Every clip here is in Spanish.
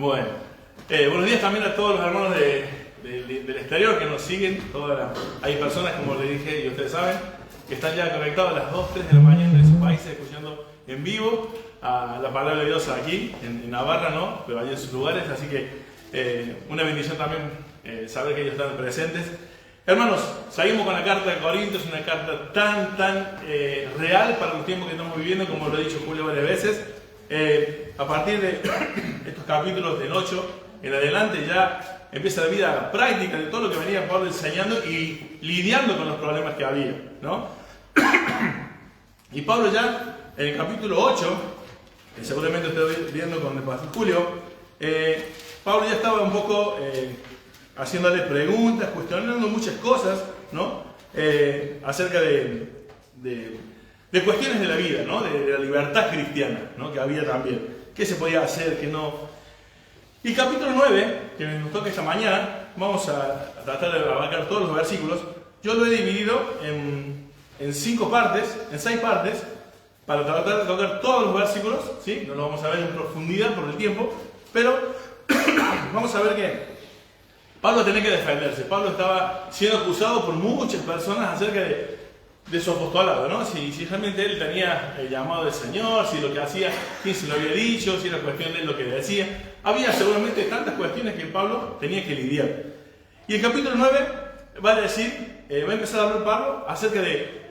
Bueno, buenos días también a todos los hermanos del exterior que nos siguen. Hay personas, como les dije y ustedes saben, que están ya conectados a las 2, 3 de la mañana en sus países, escuchando en vivo a la palabra de Dios aquí, en Navarra, ¿no? Pero allí en sus lugares, así que una bendición también saber que ellos están presentes. Hermanos, seguimos con la carta de Corintios, una carta tan real para los tiempos que estamos viviendo, como lo he dicho Julio varias veces. A partir de estos capítulos del 8 en adelante ya empieza la vida práctica de todo lo que venía Pablo enseñando y lidiando con los problemas que había, ¿no? Y Pablo ya en el capítulo 8, que seguramente estoy viendo con el pastor Julio, Pablo ya estaba un poco haciéndole preguntas, cuestionando muchas cosas, ¿no? Acerca de cuestiones de la vida, ¿no? De la libertad cristiana, ¿no? Que había también. ¿Qué se podía hacer, qué no? Y capítulo 9, que nos toca esta mañana, vamos a tratar de abarcar todos los versículos. Yo lo he dividido en 6 partes, para tratar de tocar todos los versículos, ¿sí? No lo vamos a ver en profundidad por el tiempo, pero vamos a ver que Pablo tenía que defenderse. Pablo estaba siendo acusado por muchas personas acerca de su apostolado, ¿no? Si realmente él tenía el llamado del Señor, si lo que hacía, quién se lo había dicho, si era cuestión de él lo que decía. Había seguramente tantas cuestiones que Pablo tenía que lidiar. Y el capítulo 9 va a empezar a hablar Pablo acerca de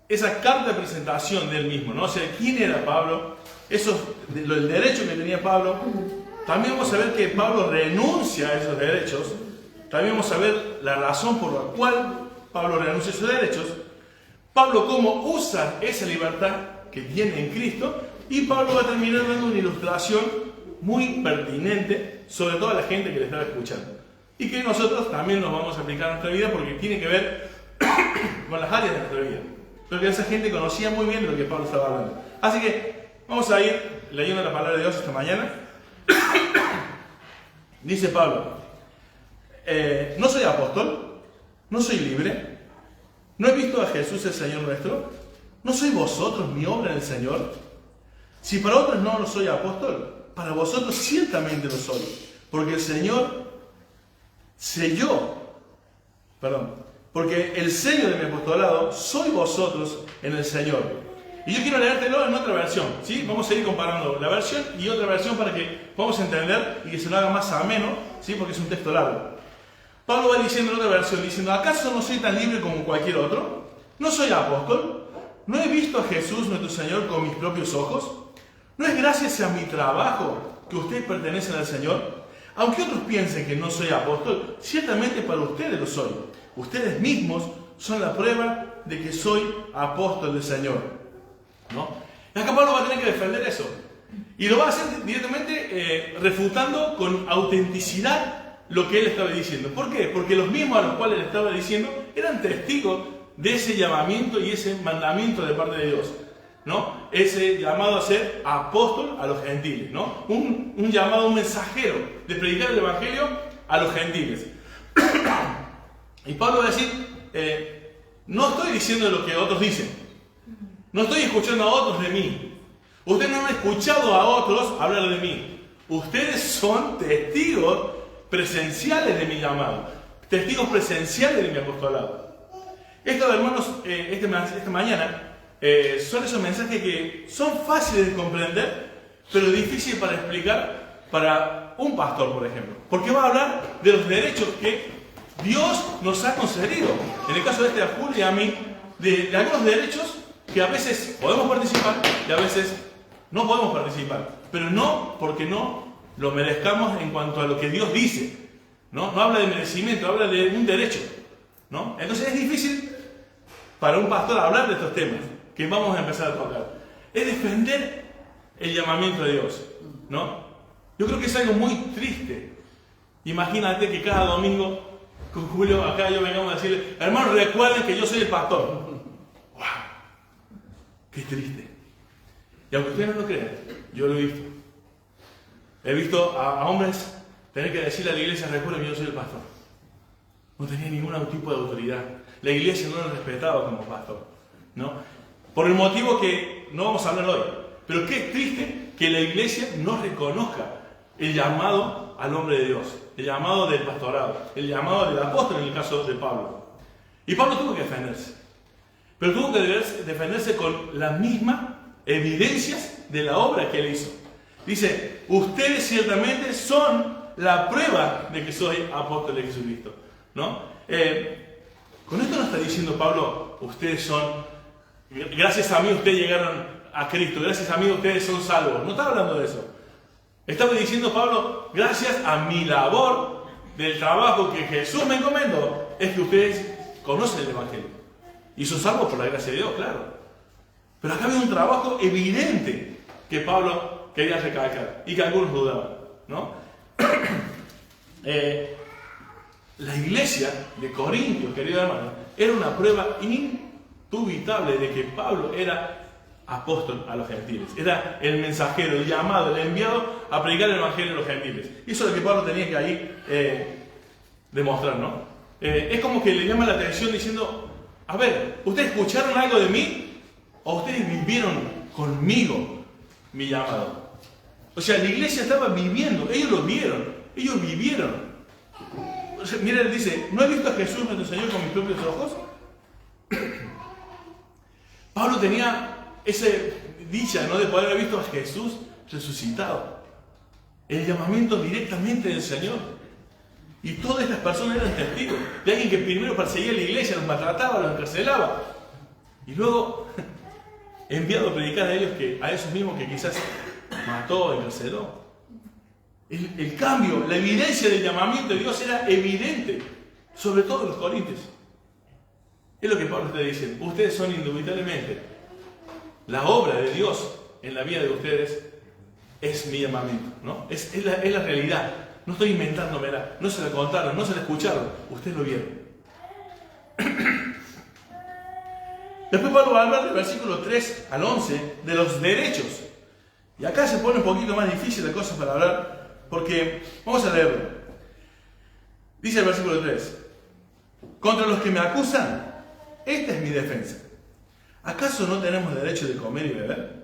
esa carta de presentación de él mismo, ¿no? O sea, quién era Pablo, el derecho que tenía Pablo. También vamos a ver que Pablo renuncia a esos derechos. También vamos a ver la razón por la cual Pablo renuncia a esos derechos. Pablo cómo usa esa libertad que tiene en Cristo. Y Pablo va a terminar dando una ilustración muy pertinente sobre toda la gente que le estaba escuchando. Y que nosotros también nos vamos a aplicar a nuestra vida porque tiene que ver con las áreas de nuestra vida. Porque esa gente conocía muy bien de lo que Pablo estaba hablando. Así que vamos a ir leyendo la palabra de Dios esta mañana. Dice Pablo, no soy apóstol, no soy libre, no he visto a Jesús el Señor nuestro, no sois vosotros mi obra en el Señor. Si para otros no lo soy apóstol, para vosotros ciertamente lo soy, porque el Señor porque el sello de mi apostolado sois vosotros en el Señor. Y yo quiero leértelo en otra versión, ¿sí? Vamos a ir comparando la versión y otra versión para que podamos entender y que se lo haga más ameno, ¿sí? Porque es un texto largo. Pablo va diciendo en otra versión, diciendo, ¿acaso no soy tan libre como cualquier otro? ¿No soy apóstol? ¿No he visto a Jesús nuestro Señor con mis propios ojos? ¿No es gracias a mi trabajo que ustedes pertenecen al Señor? Aunque otros piensen que no soy apóstol, ciertamente para ustedes lo soy. Ustedes mismos son la prueba de que soy apóstol del Señor, ¿no? Y acá Pablo va a tener que defender eso. Y lo va a hacer directamente refutando con autenticidad lo que él estaba diciendo. ¿Por qué? Porque los mismos a los cuales le estaba diciendo eran testigos de ese llamamiento y ese mandamiento de parte de Dios, ¿no? Ese llamado a ser apóstol a los gentiles, ¿no? Un llamado, un mensajero de predicar el evangelio a los gentiles. Y Pablo va a decir, no estoy diciendo lo que otros dicen, no estoy escuchando a otros de mí, ustedes no han escuchado a otros hablar de mí, ustedes son testigos presenciales de mi llamado, testigos presenciales de mi apostolado. Esto, hermanos, esta mañana son esos mensajes que son fáciles de comprender, pero difíciles para explicar para un pastor, por ejemplo. Porque va a hablar de los derechos que Dios nos ha concedido. En el caso de a Julio y a mí, de algunos derechos que a veces podemos participar y a veces no podemos participar. Pero no porque no lo merezcamos en cuanto a lo que Dios dice. No habla de merecimiento, habla de un derecho, ¿no? Entonces es difícil para un pastor hablar de estos temas que vamos a empezar a tocar. Es defender el llamamiento de Dios, ¿no? Yo creo que es algo muy triste. Imagínate que cada domingo con Julio acá yo vengamos a decirle, hermanos, recuerden que yo soy el pastor. ¡Wow! ¡Qué triste! Y aunque ustedes no lo crean, yo lo he visto. He visto a hombres tener que decirle a la iglesia, recuerden que yo soy el pastor. No tenía ningún tipo de autoridad. La iglesia no lo respetaba como pastor, ¿no? Por el motivo que no vamos a hablar hoy. Pero qué triste que la iglesia no reconozca el llamado al hombre de Dios, el llamado del pastorado, el llamado del apóstol en el caso de Pablo. Y Pablo tuvo que defenderse, pero tuvo que defenderse con las mismas evidencias de la obra que él hizo. Dice, ustedes ciertamente son la prueba de que soy apóstol de Jesucristo, ¿no? Con esto no está diciendo Pablo, ustedes son, gracias a mí ustedes llegaron a Cristo, gracias a mí ustedes son salvos. No está hablando de eso. Estaba diciendo Pablo, gracias a mi labor del trabajo que Jesús me encomendó, es que ustedes conocen el Evangelio. Y son salvos por la gracia de Dios, claro. Pero acá había un trabajo evidente que Pablo quería recalcar y que algunos dudaban, ¿no? La iglesia de Corintios, querido hermano, era una prueba indubitable de que Pablo era apóstol a los gentiles. Era el mensajero, el llamado, el enviado a predicar el evangelio a los gentiles. Y eso es lo que Pablo tenía que ahí demostrar, ¿no? Es como que le llama la atención diciendo, a ver, ¿ustedes escucharon algo de mí? ¿O ustedes vivieron conmigo mi llamado? O sea, la iglesia estaba viviendo, ellos lo vieron, ellos vivieron. O sea, mira, él dice, ¿no he visto a Jesús nuestro Señor con mis propios ojos? Pablo tenía esa dicha, ¿no?, de poder haber visto a Jesús resucitado. El llamamiento directamente del Señor. Y todas estas personas eran testigos de alguien que primero perseguía a la iglesia, los maltrataba, los encarcelaba. Y luego enviado a predicar a ellos, a esos mismos que quizás mató, encarceló. El cambio, la evidencia del llamamiento de Dios era evidente, sobre todo en los corintios. Es lo que Pablo está diciendo. Ustedes son indubitablemente la obra de Dios en la vida de ustedes, es mi llamamiento, ¿no? Es la realidad. No estoy inventándomela, no se la contaron, no se la escucharon, ustedes lo vieron. Después Pablo va a hablar del versículo 3 al 11 de los derechos. Y acá se pone un poquito más difícil la cosa para hablar, porque vamos a leerlo. Dice el versículo 3: contra los que me acusan, esta es mi defensa. ¿Acaso no tenemos derecho de comer y beber?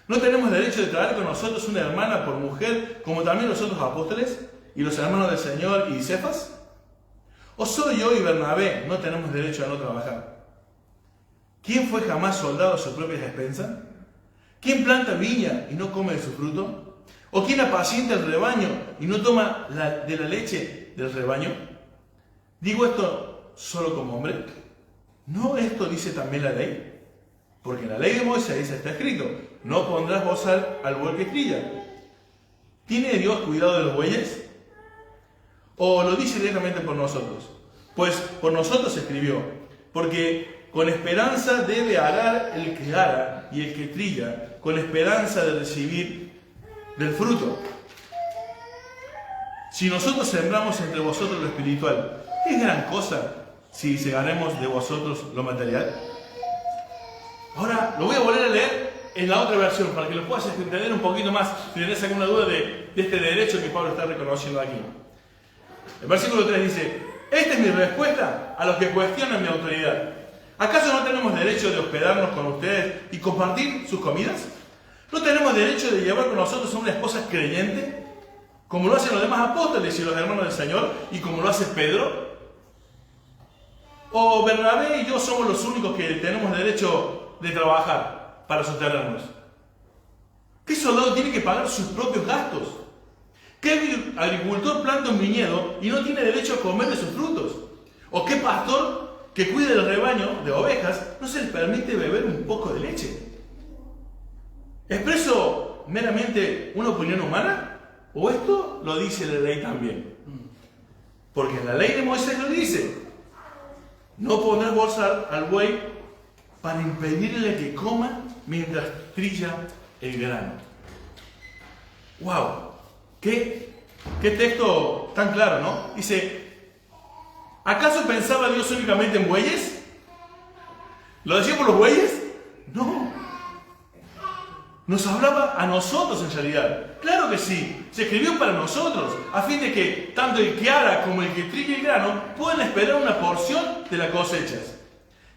¿No tenemos derecho de traer con nosotros una hermana por mujer, como también los otros apóstoles y los hermanos del Señor y Cefas? ¿O solo yo y Bernabé no tenemos derecho a no trabajar? ¿Quién fue jamás soldado a sus propias expensas? ¿Quién planta viña y no come de su fruto? ¿O quién apacienta el rebaño y no toma de la leche del rebaño? ¿Digo esto solo como hombre? ¿No esto dice también la ley? Porque en la ley de Moisés está escrito, no pondrás bozal al buey que trilla. ¿Tiene Dios cuidado de los bueyes? ¿O lo dice directamente por nosotros? Pues por nosotros se escribió, porque con esperanza debe arar el que ara y el que trilla, con esperanza de recibir del fruto. Si nosotros sembramos entre vosotros lo espiritual, ¿es gran cosa si segaremos de vosotros lo material? Ahora lo voy a volver a leer en la otra versión para que lo puedas entender un poquito más si tenés alguna duda de este derecho que Pablo está reconociendo aquí. El versículo 3 dice: esta es mi respuesta a los que cuestionan mi autoridad. ¿Acaso no tenemos derecho de hospedarnos con ustedes y compartir sus comidas? ¿No tenemos derecho de llevar con nosotros a una esposa creyente, como lo hacen los demás apóstoles y los hermanos del Señor, y como lo hace Pedro? ¿O Bernabé y yo somos los únicos que tenemos derecho de trabajar para sostenernos? ¿Qué soldado tiene que pagar sus propios gastos? ¿Qué agricultor planta un viñedo y no tiene derecho a comer de sus frutos? ¿O qué pastor que cuida el rebaño de ovejas no se le permite beber un poco de leche? ¿Expreso meramente una opinión humana? ¿O esto lo dice la ley también? Porque en la ley de Moisés lo dice: no pondrás bozal al buey para impedirle que coma mientras trilla el grano. ¡Wow! ¿Qué texto tan claro, ¿no? Dice: ¿acaso pensaba Dios únicamente en bueyes? ¿Lo decía por los bueyes? No. Nos hablaba a nosotros en realidad. Claro que sí. Se escribió para nosotros, a fin de que tanto el que ara como el que trilla el grano puedan esperar una porción de las cosechas.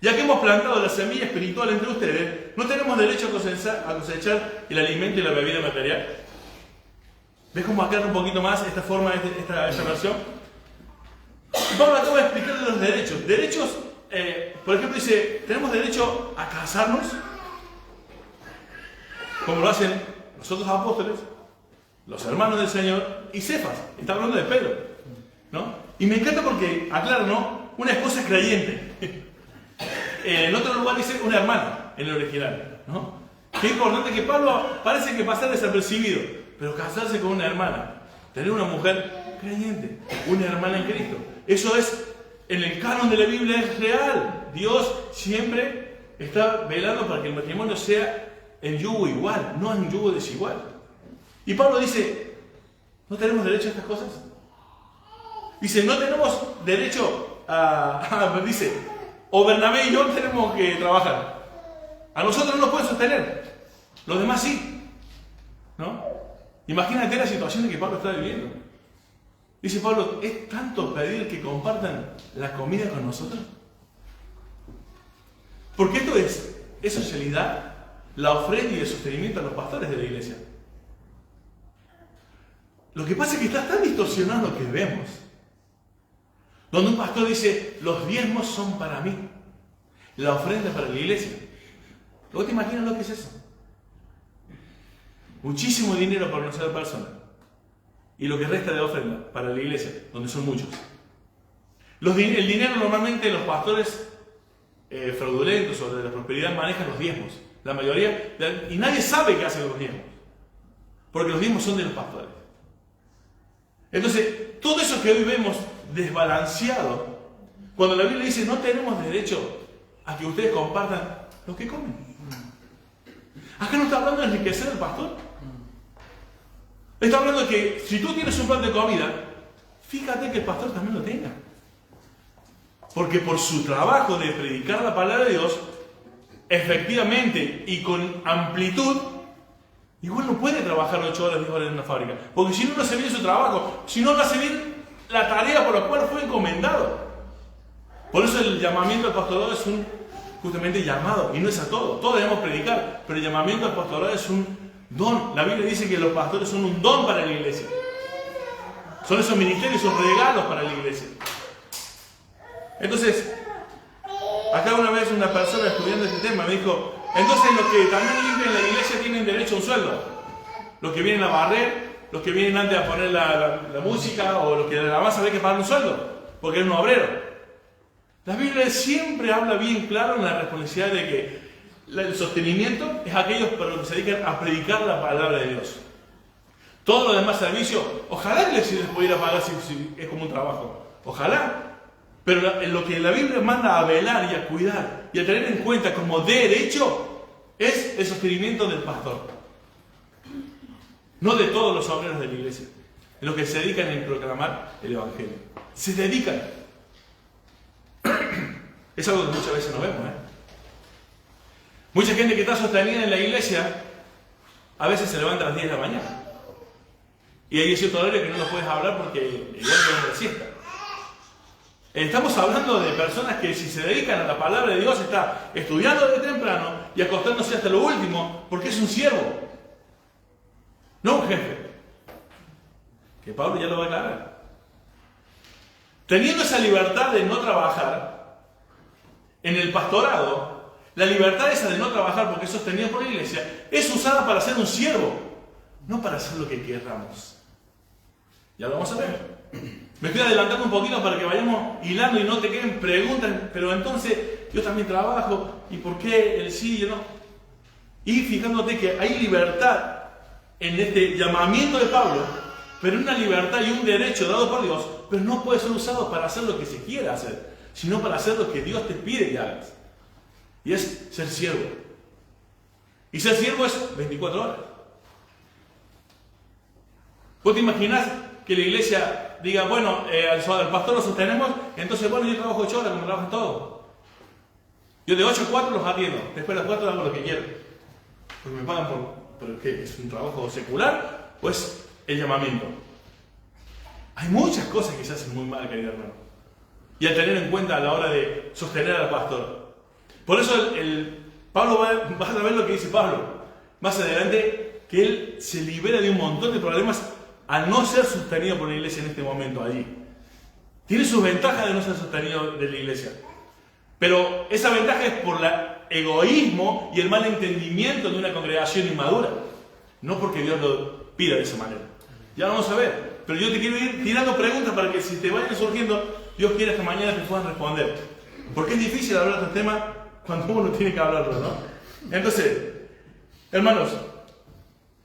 Ya que hemos plantado la semilla espiritual entre ustedes, ¿no tenemos derecho a cosechar el alimento y la bebida material? ¿Ves cómo aclara un poquito más esta forma, esta versión? Pablo acaba de explicarle los derechos. Derechos, por ejemplo, dice, tenemos derecho a casarnos, como lo hacen los otros apóstoles, los hermanos del Señor y Cefas. Está hablando de Pedro, ¿no? Y me encanta porque aclara, ¿no? Una esposa creyente. En otro lugar dice una hermana, en el original, ¿no? Qué importante que Pablo parece que pasa desapercibido, pero casarse con una hermana, tener una mujer creyente, una hermana en Cristo. Eso es, en el canon de la Biblia es real. Dios siempre está velando para que el matrimonio sea en yugo igual, no en yugo desigual. Y Pablo dice, ¿no tenemos derecho a estas cosas? Dice, no tenemos derecho dice, o Bernabé y yo tenemos que trabajar. A nosotros no nos pueden sostener, los demás sí, ¿no? Imagínate la situación en que Pablo está viviendo. Dice Pablo, ¿es tanto pedir que compartan la comida con nosotros? Porque esto es en realidad la ofrenda y el sostenimiento a los pastores de la iglesia. Lo que pasa es que está tan distorsionado lo que vemos. Donde un pastor dice, los diezmos son para mí, la ofrenda es para la iglesia. ¿Luego te imaginas lo que es eso? Muchísimo dinero para una sola persona. Y lo que resta de ofrenda para la iglesia, donde son muchos. El dinero normalmente los pastores fraudulentos o de la prosperidad manejan los diezmos. La mayoría, y nadie sabe qué hacen los diezmos. Porque los diezmos son de los pastores. Entonces, todo eso que hoy vemos desbalanceado, cuando la Biblia dice no tenemos derecho a que ustedes compartan lo que comen. Acá no está hablando de enriquecer al pastor. Está hablando de que si tú tienes un plan de comida, fíjate que el pastor también lo tenga. Porque por su trabajo de predicar la palabra de Dios, efectivamente y con amplitud, igual no puede trabajar 8 horas, 10 horas en una fábrica. Porque si no, no hace bien su trabajo. Si no, no hace bien la tarea por la cual fue encomendado. Por eso el llamamiento al pastorado es justamente llamado. Y no es a todos. Todos debemos predicar. Pero el llamamiento al pastorado es un don. La Biblia dice que los pastores son un don para la iglesia. Son esos ministerios, esos regalos para la iglesia. Entonces, acá una vez una persona estudiando este tema me dijo, entonces los que también limpian la iglesia tienen derecho a un sueldo. Los que vienen a barrer, los que vienen antes a poner la música, o los que la alabanza hay que pagar un sueldo, porque es un obrero. La Biblia siempre habla bien claro en la responsabilidad de que el sostenimiento es aquellos para los que se dedican a predicar la palabra de Dios. Todo lo demás servicio, ojalá que les pudiera pagar si es como un trabajo. Ojalá. Pero lo que la Biblia manda a velar y a cuidar y a tener en cuenta como derecho es el sostenimiento del pastor. No de todos los obreros de la iglesia, en los que se dedican a proclamar el Evangelio. Se dedican. Es algo que muchas veces no vemos. Mucha gente que está sostenida en la iglesia a veces se levanta a las 10 de la mañana. Y hay cierto horario que no nos puedes hablar porque igual tenemos la siesta. Estamos hablando de personas que si se dedican a la palabra de Dios está estudiando desde temprano y acostándose hasta lo último porque es un siervo, no un jefe. Que Pablo ya lo va a aclarar. Teniendo esa libertad de no trabajar en el pastorado, la libertad esa de no trabajar porque es sostenida por la iglesia es usada para ser un siervo, no para hacer lo que queramos. Ya lo vamos a ver. Me estoy adelantando un poquito para que vayamos hilando y no te queden preguntas, pero entonces yo también trabajo, ¿y por qué el sí y el no? Y fijándote que hay libertad en este llamamiento de Pablo, pero una libertad y un derecho dado por Dios, pero no puede ser usado para hacer lo que se quiera hacer, sino para hacer lo que Dios te pide que hagas. Y es ser siervo. Y ser siervo es 24 horas. ¿Vos te imaginás que la iglesia diga, bueno, al pastor lo sostenemos, entonces bueno, yo trabajo 8 horas como trabajan todos? Yo de 8 a 4 los atiendo, después de las 4 hago lo que quiero. Porque me pagan por ¿qué? ¿Es un trabajo secular o es el llamamiento? Hay muchas cosas que se hacen muy mal, querido hermano. Y a tener en cuenta a la hora de sostener al pastor. Por eso Pablo vas a ver lo que dice Pablo más adelante, que él se libera de un montón de problemas al no ser sostenido por la iglesia en este momento allí. Tiene sus ventajas de no ser sostenido de la iglesia. Pero esa ventaja es por el egoísmo y el mal entendimiento de una congregación inmadura. No porque Dios lo pida de esa manera. Ya vamos a ver. Pero yo te quiero ir tirando preguntas para que si te vayan surgiendo, Dios quiera que mañana te puedan responder. Porque es difícil hablar de este tema cuando uno tiene que hablarlo, ¿no? Entonces, hermanos,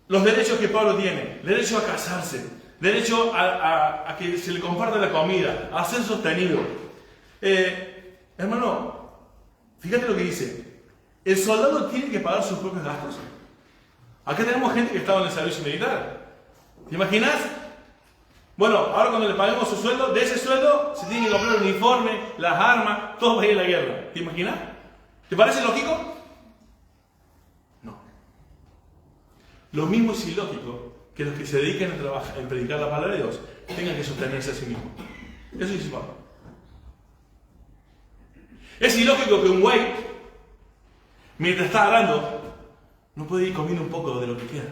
los derechos que Pablo tiene, derecho a casarse, derecho a que se le comparta la comida, a ser sostenido. Hermano, fíjate lo que dice. ¿El soldado tiene que pagar sus propios gastos? Acá tenemos gente que estaba en el servicio militar. ¿Te imaginas? Bueno, ahora cuando le paguemos su sueldo, de ese sueldo se tiene que comprar el uniforme, las armas, todo para ir a la guerra. ¿Te imaginas? ¿Te parece lógico? No. Lo mismo es ilógico que los que se dedican a trabajar, en predicar la palabra de Dios, tengan que sostenerse a sí mismos. Eso dice Pablo. Es ilógico que un güey, mientras está hablando, no puede ir comiendo un poco de lo que queda.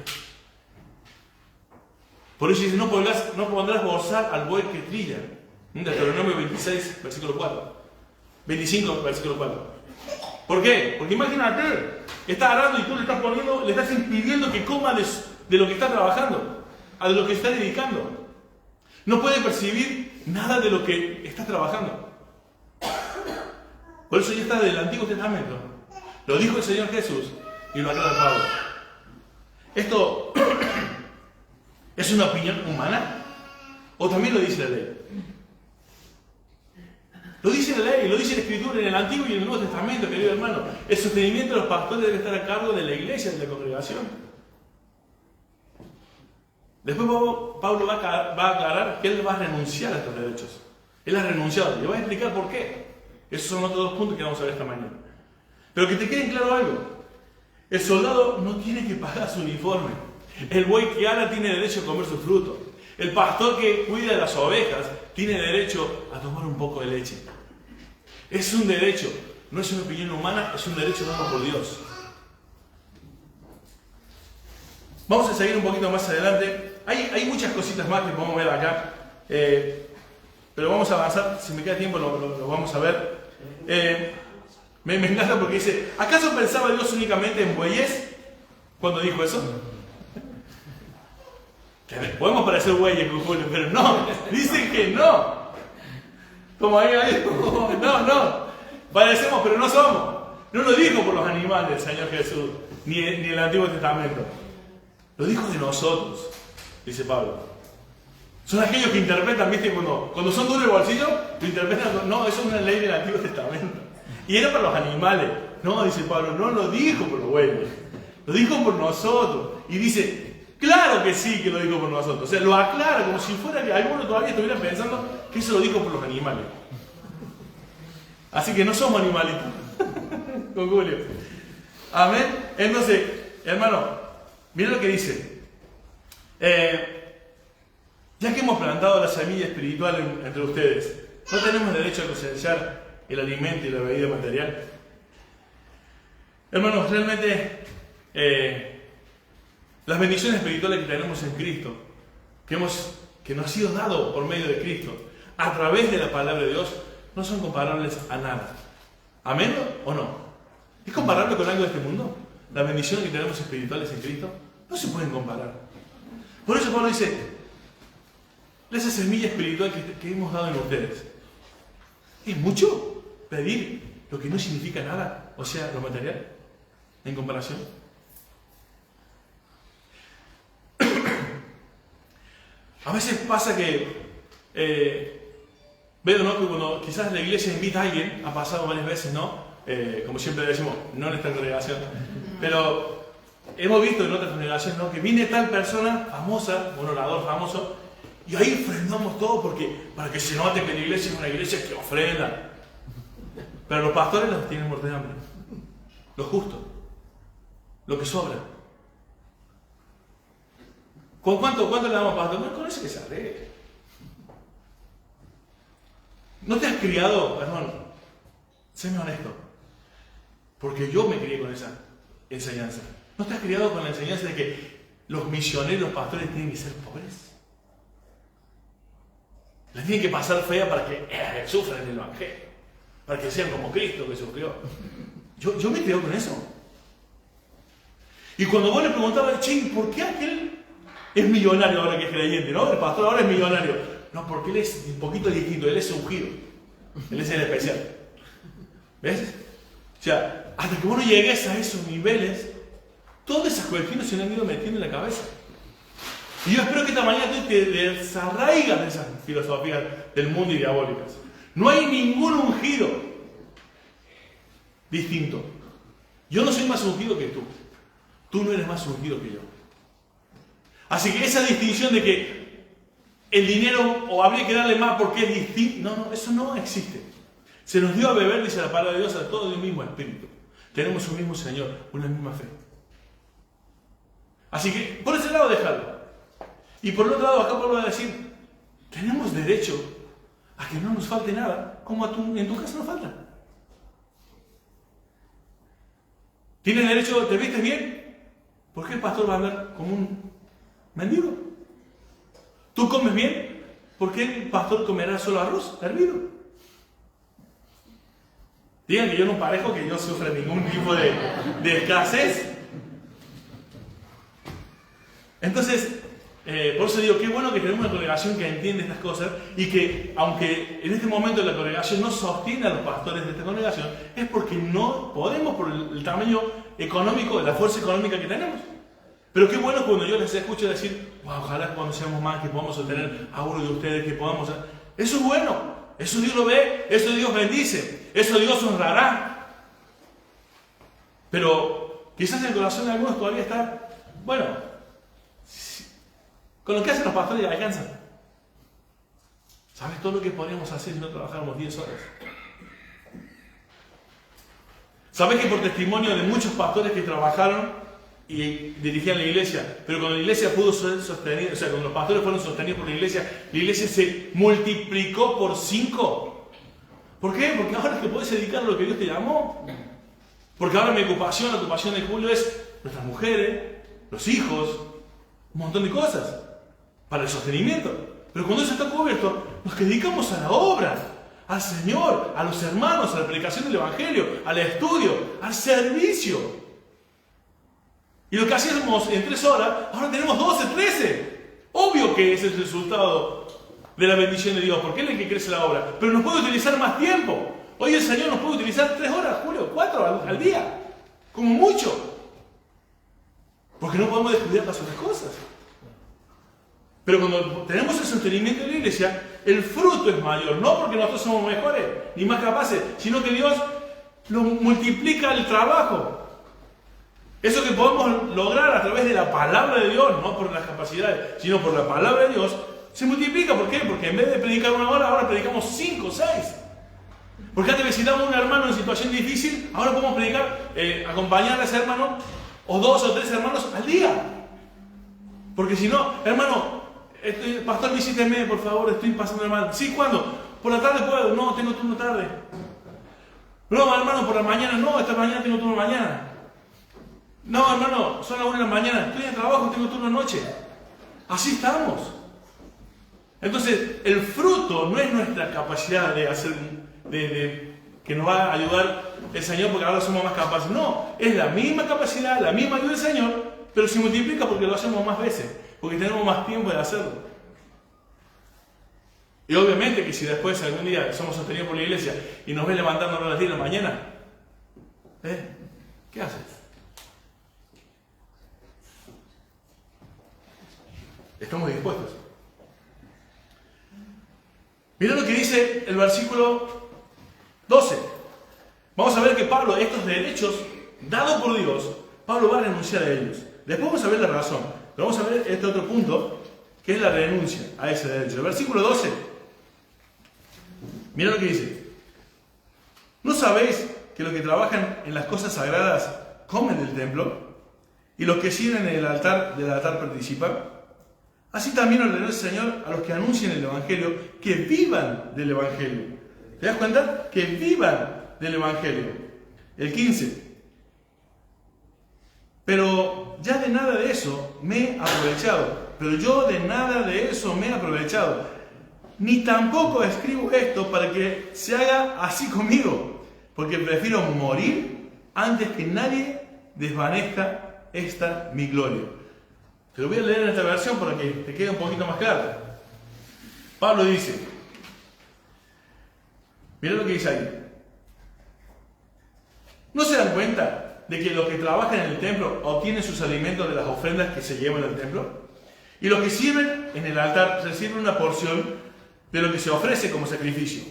Por eso dice, no pondrás bozar al buey que trilla. Deuteronomio 26, versículo 4. 25, versículo 4. ¿Por qué? Porque imagínate, está hablando y tú le estás impidiendo que coma de lo que está trabajando, a lo que está dedicando. No puede percibir nada de lo que está trabajando. Por eso ya está del Antiguo Testamento. Lo dijo el Señor Jesús y lo aclara Pablo. ¿Esto es una opinión humana? ¿O también lo dice la ley? Lo dice la ley, lo dice la Escritura en el Antiguo y en el Nuevo Testamento, querido hermano. El sostenimiento de los pastores debe estar a cargo de la iglesia, de la congregación. Después Pablo va a aclarar que él va a renunciar a estos derechos. Él ha renunciado. Y le voy a explicar por qué. Esos son otros dos puntos que vamos a ver esta mañana. Pero que te quede claro algo. El soldado no tiene que pagar su uniforme. El buey que ala tiene derecho a comer su fruto. El pastor que cuida de las ovejas tiene derecho a tomar un poco de leche. Es un derecho. No es una opinión humana, es un derecho dado por Dios. Vamos a seguir un poquito más adelante. Hay muchas cositas más que podemos ver acá. Pero vamos a avanzar. Si me queda tiempo lo vamos a ver. Me encanta porque dice, ¿acaso pensaba Dios únicamente en bueyes cuando dijo eso? Podemos parecer bueyes, pero no, dicen que no. Como ahí, no, parecemos pero no somos. No lo dijo por los animales el Señor Jesús, ni el Antiguo Testamento. Lo dijo de nosotros, dice Pablo. Son aquellos que interpretan, ¿viste? Cuando son duros el bolsillo, lo interpretan, no, eso es una ley del Antiguo Testamento. Y era para los animales. No, dice Pablo, no lo dijo por los bueyes, lo dijo por nosotros. Y dice, claro que sí que lo dijo por nosotros. O sea, lo aclara como si fuera que algunos todavía estuvieran pensando que eso lo dijo por los animales. Así que no somos animalitos. Con Julio. Amén. Entonces, hermano, miren lo que dice. Ya que hemos plantado la semilla espiritual entre ustedes, ¿no tenemos derecho a cosechar el alimento y la bebida material? Hermanos, realmente las bendiciones espirituales que tenemos en Cristo, que nos ha sido dado por medio de Cristo, a través de la palabra de Dios, no son comparables a nada. ¿Amén o no? ¿Es comparable con algo de este mundo? Las bendiciones que tenemos espirituales en Cristo no se pueden comparar. Por eso Pablo dice, esa semilla espiritual que hemos dado en ustedes, ¿es mucho pedir lo que no significa nada? O sea, lo material, en comparación. A veces pasa que veo, ¿no?, que cuando quizás la iglesia invita a alguien, ha pasado varias veces, ¿no? Como siempre decimos, no en esta congregación, pero hemos visto en otras congregaciones, ¿no?, que viene tal persona famosa, un orador famoso, y ahí ofrendamos todo para que se note que la iglesia es una iglesia que ofrenda. Pero los pastores los tienen muertos de hambre. Lo justo, lo que sobra. ¿Con cuánto le damos pastor? No, con eso que se arregle. ¿No te has criado, perdón, séme honesto, porque yo me crié con esa enseñanza? ¿No te has criado con la enseñanza de que los misioneros, los pastores tienen que ser pobres? La tienen que pasar fea para que sufran el Evangelio. Para que sean como Cristo que sufrió. Yo me quedo con eso. Y cuando vos le preguntabas, che, ¿por qué aquel es millonario ahora que es creyente? ¿No? El pastor ahora es millonario. No, porque él es un poquito distinto, él es ungido. Él es el especial. ¿Ves? O sea, hasta que vos no llegues a esos niveles, todas esas cuestiones se han ido metiendo en la cabeza. Y yo espero que esta mañana tú te desarraigas de esas filosofías del mundo y diabólicas. No hay ningún ungido distinto. Yo no soy más ungido que tú. Tú no eres más ungido que yo. Así que esa distinción de que el dinero o habría que darle más porque es distinto, no, eso no existe. Se nos dio a beber, dice la palabra de Dios, a todos de un mismo espíritu. Tenemos un mismo Señor, una misma fe. Así que por ese lado déjalo. Y por el otro lado, acá Pablo va a decir, tenemos derecho a que no nos falte nada, como en tu casa no falta. ¿Tienes derecho, te vistes bien? ¿Por qué el pastor va a hablar como un mendigo? ¿Tú comes bien? ¿Por qué el pastor comerá solo arroz hervido? Digan que yo no parezco que yo sufra ningún tipo de escasez. Entonces, por eso digo, qué bueno que tenemos una congregación que entiende estas cosas y que, aunque en este momento la congregación no sostiene a los pastores de esta congregación, es porque no podemos por el tamaño económico, la fuerza económica que tenemos. Pero qué bueno cuando yo les escucho decir, wow, ojalá cuando seamos más que podamos sostener a uno de ustedes, que podamos... Eso es bueno, eso Dios lo ve, eso Dios bendice, eso Dios honrará. Pero quizás el corazón de algunos todavía está, bueno, con lo que hacen los pastores ya alcanzan. ¿Sabes todo lo que podríamos hacer si no trabajáramos 10 horas? ¿Sabes que por testimonio de muchos pastores que trabajaron y dirigían la iglesia, pero cuando la iglesia pudo ser sostenida, o sea, cuando los pastores fueron sostenidos por la iglesia se multiplicó por 5? ¿Por qué? Porque ahora es que puedes dedicar a lo que Dios te llamó. Porque ahora mi ocupación, la ocupación de Julio es nuestras mujeres, los hijos, un montón de cosas para el sostenimiento. Pero cuando eso está cubierto, nos dedicamos a la obra, al Señor, a los hermanos, a la predicación del Evangelio, al estudio, al servicio. Y lo que hacíamos en 3 horas, ahora tenemos 12, 13. Obvio que ese es el resultado de la bendición de Dios, porque Él es el que crece la obra. Pero nos puede utilizar más tiempo. Hoy el Señor nos puede utilizar 3 horas, Julio, 4 al día, como mucho. Porque no podemos descuidar las otras cosas. Pero cuando tenemos el sostenimiento de la iglesia, el fruto es mayor. No porque nosotros somos mejores ni más capaces, sino que Dios lo multiplica el trabajo. Eso que podemos lograr a través de la palabra de Dios, no por las capacidades, sino por la palabra de Dios, se multiplica. ¿Por qué? Porque en vez de predicar 1 hora, ahora predicamos 5, 6. Porque antes visitamos a un hermano en situación difícil, ahora podemos predicar, acompañar a ese hermano, o 2 o 3 hermanos al día. Porque si no, hermano, pastor, visíteme, por favor, estoy pasando mal. Sí, ¿cuándo? Por la tarde puedo. No, tengo turno tarde. No, hermano, por la mañana. No, esta mañana tengo turno mañana. No, hermano, son las 1 de la mañana. Estoy en trabajo, tengo turno noche. Así estamos. Entonces, el fruto no es nuestra capacidad de hacer, que nos va a ayudar el Señor porque ahora somos más capaces. No, es la misma capacidad, la misma ayuda del Señor, pero se multiplica porque lo hacemos más veces, porque tenemos más tiempo de hacerlo. Y obviamente que si después algún día somos sostenidos por la iglesia y nos ven levantándonos a las 10 de la mañana, ¿qué haces? Estamos dispuestos. Mira lo que dice el versículo 12. Vamos a ver que Pablo, estos derechos dados por Dios, Pablo va a renunciar a ellos. Después vamos a ver la razón. Pero vamos a ver este otro punto, que es la renuncia a ese derecho. El versículo 12. Mira lo que dice. ¿No sabéis que los que trabajan en las cosas sagradas comen del templo? Y los que sirven en el altar del altar participan. Así también ordenó el Señor a los que anuncian el Evangelio que vivan del Evangelio. ¿Te das cuenta? Que vivan del Evangelio. El 15. Pero ya de nada de eso me he aprovechado. Pero yo de nada de eso me he aprovechado. ni tampoco escribo esto para que se haga así conmigo, porque prefiero morir antes que nadie desvanezca esta mi gloria. Te lo voy a leer en esta versión para que te quede un poquito más claro. Pablo dice, mira lo que dice ahí. ¿No se dan cuenta de que los que trabajan en el templo obtienen sus alimentos de las ofrendas que se llevan al templo? Y los que sirven en el altar reciben una porción de lo que se ofrece como sacrificio.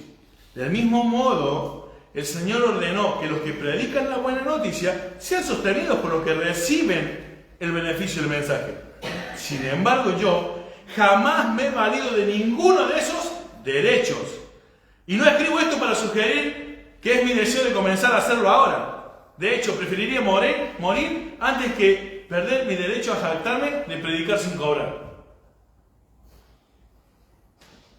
Del mismo modo, el Señor ordenó que los que predican la buena noticia sean sostenidos por los que reciben el beneficio del mensaje. Sin embargo, yo jamás me he valido de ninguno de esos derechos. Y no escribo esto para sugerir que es mi deseo de comenzar a hacerlo ahora. De hecho, preferiría morir antes que perder mi derecho a jactarme de predicar sin cobrar.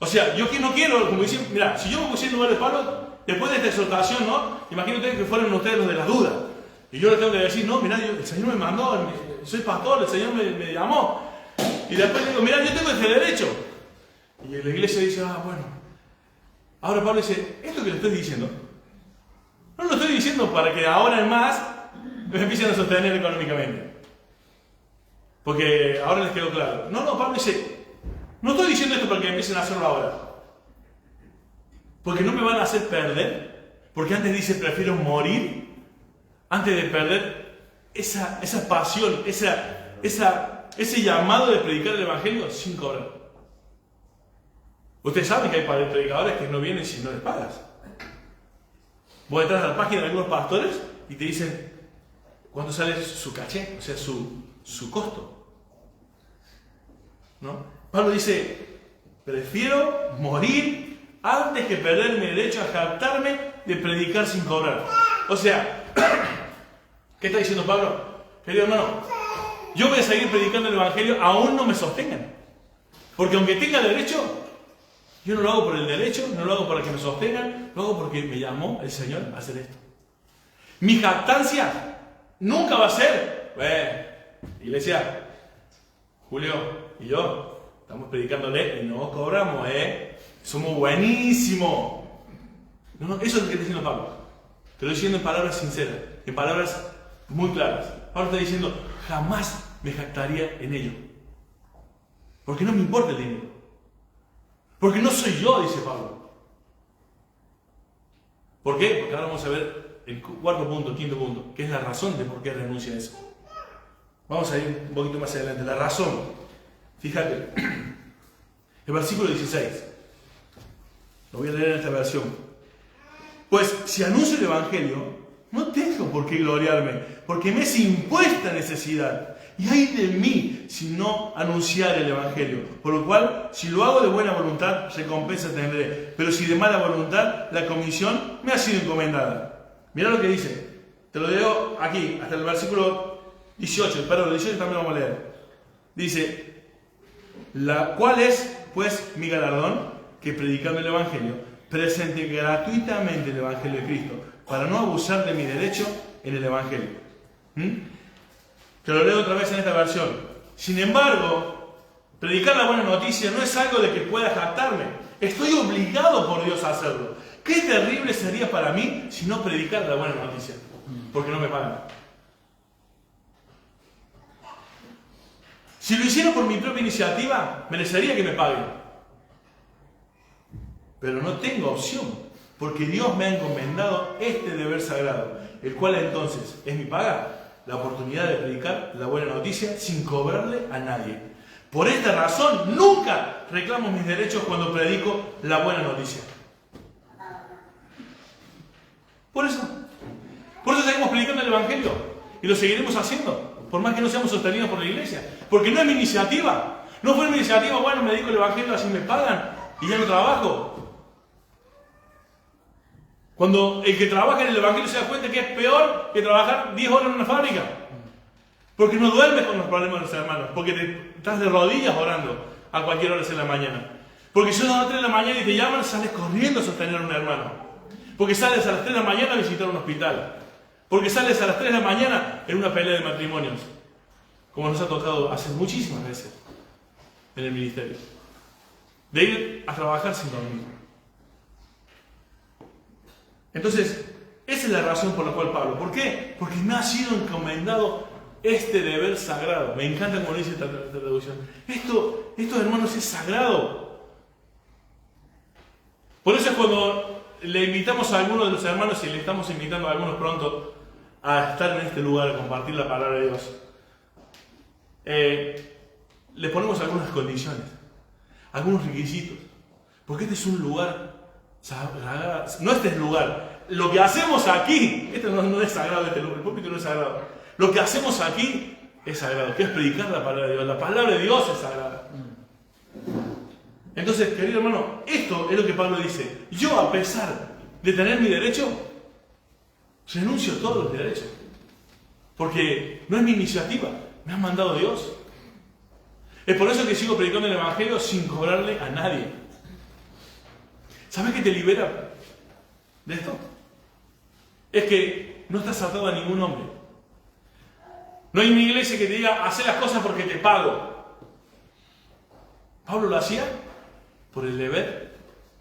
O sea, yo no quiero, como dicen, mira, si yo me pusiera en lugar de Pablo, después de esta exhortación, ¿no? Imagínate que fueran ustedes los de las dudas. Y yo les tengo que decir, no, mira, el Señor me mandó, soy pastor, el Señor me llamó. Y después digo, mira, yo tengo ese derecho. Y la iglesia dice, bueno. Ahora Pablo dice, esto que le estoy diciendo, no lo estoy diciendo para que ahora en más me empiecen a sostener económicamente. Porque ahora les quedó claro. No, Pablo dice, no estoy diciendo esto para que empiecen a hacerlo ahora. Porque no me van a hacer perder. Porque antes dice, prefiero morir antes de perder esa pasión, ese llamado de predicar el Evangelio sin cobrar. Ustedes saben que hay predicadores que no vienen si no les pagas. Vos entras a la página de algunos pastores y te dicen cuánto sale su caché, o sea, su costo. ¿No? Pablo dice, prefiero morir antes que perder mi derecho a jactarme de predicar sin cobrar. O sea, ¿qué está diciendo Pablo? Querido hermano, yo voy a seguir predicando el Evangelio aún no me sostengan. Porque aunque tenga derecho, yo no lo hago por el derecho, no lo hago para que me sostengan, lo hago porque me llamó el Señor a hacer esto. Mi jactancia nunca va a ser, iglesia, Julio y yo estamos predicándole y no cobramos, somos buenísimos. No, eso es lo que está diciendo Pablo. Te lo estoy diciendo en palabras sinceras, en palabras muy claras. Pablo está diciendo, jamás me jactaría en ello. Porque no me importa el dinero. Porque no soy yo, dice Pablo. ¿Por qué? Porque ahora vamos a ver el cuarto punto, quinto punto, que es la razón de por qué renuncia a eso. Vamos a ir un poquito más adelante. La razón. Fíjate. El versículo 16. Lo voy a leer en esta versión. Pues si anuncio el Evangelio, no tengo por qué gloriarme, porque me es impuesta necesidad. Y ay de mí si no anunciar el Evangelio. Por lo cual, si lo hago de buena voluntad, recompensa tendré. Pero si de mala voluntad, la comisión me ha sido encomendada. Mira lo que dice. Te lo leo aquí, hasta el versículo 18. Perdón, el 18 también lo vamos a leer. Dice, ¿cuál es, pues, mi galardón? Que predicando el Evangelio, presente gratuitamente el Evangelio de Cristo, para no abusar de mi derecho en el Evangelio. Te lo leo otra vez en esta versión. Sin embargo, predicar la buena noticia no es algo de que pueda jactarme. Estoy obligado por Dios a hacerlo. Qué terrible sería para mí si no predicara la buena noticia, porque no me pagan. Si lo hiciera por mi propia iniciativa, merecería que me paguen. Pero no tengo opción, porque Dios me ha encomendado este deber sagrado, el cual entonces es mi paga. La oportunidad de predicar la buena noticia sin cobrarle a nadie. Por esta razón, nunca reclamo mis derechos cuando predico la buena noticia. Por eso seguimos predicando el Evangelio y lo seguiremos haciendo, por más que no seamos sostenidos por la iglesia. Porque no es mi iniciativa. No fue mi iniciativa, bueno, me dedico al Evangelio, así me pagan y ya no trabajo. Cuando el que trabaja en el Evangelio se da cuenta que es peor que trabajar 10 horas en una fábrica. Porque no duermes con los problemas de los hermanos. Porque te estás de rodillas orando a cualquier hora de la mañana. Porque si son las 3 de la mañana y te llaman, sales corriendo a sostener a un hermano. Porque sales a las 3 de la mañana a visitar un hospital. Porque sales a las 3 de la mañana en una pelea de matrimonios. Como nos ha tocado hacer muchísimas veces en el ministerio. de ir a trabajar sin dormir. Entonces, esa es la razón por la cual Pablo. ¿Por qué? Porque me ha sido encomendado este deber sagrado. Me encanta como dice esta traducción. Esto, hermanos, es sagrado. Por eso es cuando le invitamos a algunos de los hermanos, y le estamos invitando a algunos pronto a estar en este lugar, a compartir la palabra de Dios, le ponemos algunas condiciones, algunos requisitos. Porque este es un lugar sagrado. No este es el lugar. Lo que hacemos aquí, este no es sagrado, el púlpito no es sagrado. Lo que hacemos aquí es sagrado, que es predicar la palabra de Dios. La palabra de Dios es sagrada. Entonces, querido hermano, esto es lo que Pablo dice. Yo, a pesar de tener mi derecho, renuncio a todos los derechos. Porque no es mi iniciativa, me ha mandado Dios. Es por eso que sigo predicando el Evangelio sin cobrarle a nadie. ¿Sabes qué te libera de esto? Es que no estás atado a ningún hombre. No hay una iglesia que te diga, haz las cosas porque te pago. Pablo lo hacía por el deber